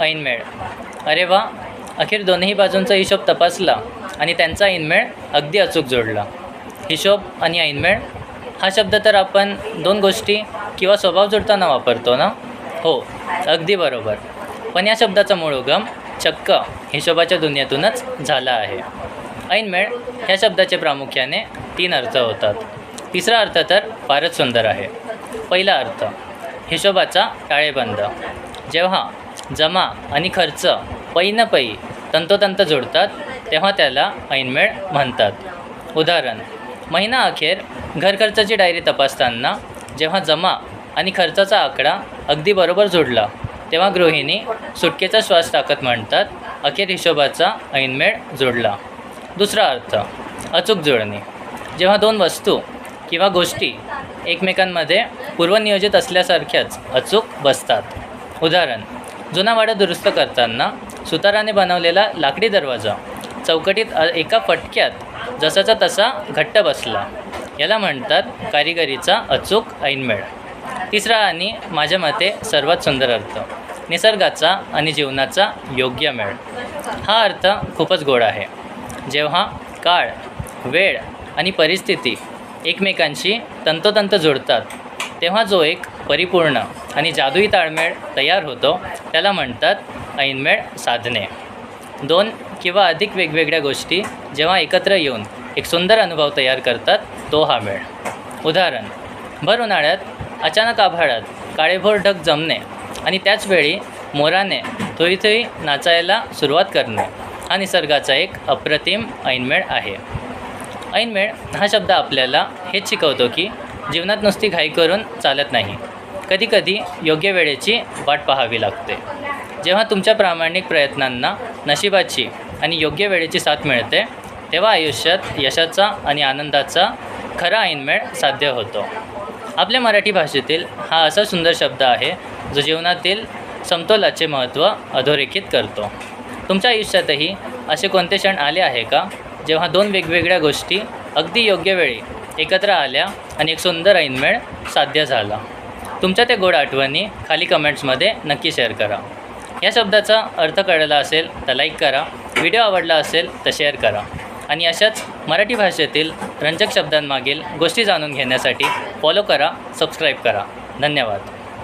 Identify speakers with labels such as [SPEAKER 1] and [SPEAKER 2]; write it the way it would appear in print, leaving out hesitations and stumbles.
[SPEAKER 1] ऐनमेळ. अरे वा, अखेर दोन्ही बाजूंचा हिशोब तपासला आणि त्यांचा ऐनमेळ अगदी अचूक जोडला. हिशोब आणि ऐनमेळ हा शब्द तर आपण दोन गोष्टी किंवा स्वभाव जोडताना वापरतो ना? हो, अगदी बरोबर. पण या शब्दाचा मूळ उगम चक्क हिशोबाच्या दुनियेतूनच झाला आहे. ऐनमेळ ह्या शब्दाचे प्रामुख्याने 3 अर्थ होतात. तिसरा अर्थ तर फारच सुंदर आहे. पहिला अर्थ, हिशोबाचा ताळेबंद. जेव्हा जमा आणि खर्च पै न पै तंतोतंत जोडतात तेव्हा त्याला ऐनमेळ म्हणतात. उदाहरण, महिना अखेर घरखर्चाची डायरी तपासताना जेव्हा जमा आणि खर्चाचा आकडा अगदी बरोबर जोडला तेव्हा गृहिणी सुटकेचा श्वास टाकत म्हणतात, अखेर हिशोबाचा ऐनमेळ जोडला. दुसरा अर्थ, अचूक जुळणी. जेव्हा 2 वस्तू किंवा गोष्टी एकमेकांमध्ये पूर्वनियोजित असल्यासारख्याच अचूक बसतात. उदाहरण, जुना वाडा दुरुस्त करताना सुताराने बनवलेला लाकडी दरवाजा चौकटीत एका फटक्यात जसाचा तसा घट्ट बसला. याला म्हणतात कारिगिरीचा अचूक ऐनमेळ. तिसरा आणि माझ्या मते सर्वात सुंदर अर्थ, निसर्गाचा आणि जीवनाचा योग्य मेळ. हा अर्थ खूपच गोड आहे. जेव्हा काळ, वेळ आणि परिस्थिती एकमेकांशी तंतोतंत जोडतात तेव्हा जो एक परिपूर्ण आणि जादुई ताळमेळ तयार होतो त्याला म्हणतात ऐनमेळ साधणे. 2 किंवा अधिक वेगवेगळ्या गोष्टी जेव्हा एकत्र येऊन एक सुंदर अनुभव तयार करतात तो हा मेळ. उदाहरण, भर उन्हाळ्यात अचानक आभाळात काळेभोर ढग जमणे आणि त्याचवेळी मोराने थोई थोई नाचायला सुरुवात करणे हा निसर्गाचा एक अप्रतिम ऐनमेळ आहे. ऐनमेळ हा शब्द आपल्याला हेच शिकवतो की जीवनात नुसती घाई करून चालत नाही. कधीकधी योग्य वेळेची वाट पाहावी लागते. जेव्हा तुमच्या प्रामाणिक प्रयत्नांना नशिबाची आणि योग्य वेळेची साथ मिळते तेव्हा आयुष्यात यशाचा आणि आनंदाचा खरा ऐनमेळ साध्य होतो. आपल्या मराठी भाषेतील हा असा सुंदर शब्द आहे जो जीवनातील समतोलाचे महत्त्व अधोरेखित करतो. तुमच्या आयुष्यातही असे कोणते क्षण आले आहे का जेव्हा 2 वेगवेगळ्या गोष्टी अगदी योग्य वेळी एकत्र आल्या आणि एक सुंदर ऐनमेळ साध्य झाला? तुमच्या त्या गोड आठवणी खाली कमेंट्समध्ये नक्की शेअर करा. या शब्दाचा अर्थ कळला असेल तर लाईक करा, व्हिडिओ आवडला असेल तर शेअर करा आणि अशाच मराठी भाषेतील रंजक शब्दांमागील गोष्टी जाणून घेण्यासाठी फॉलो करा, सबस्क्राईब करा. धन्यवाद.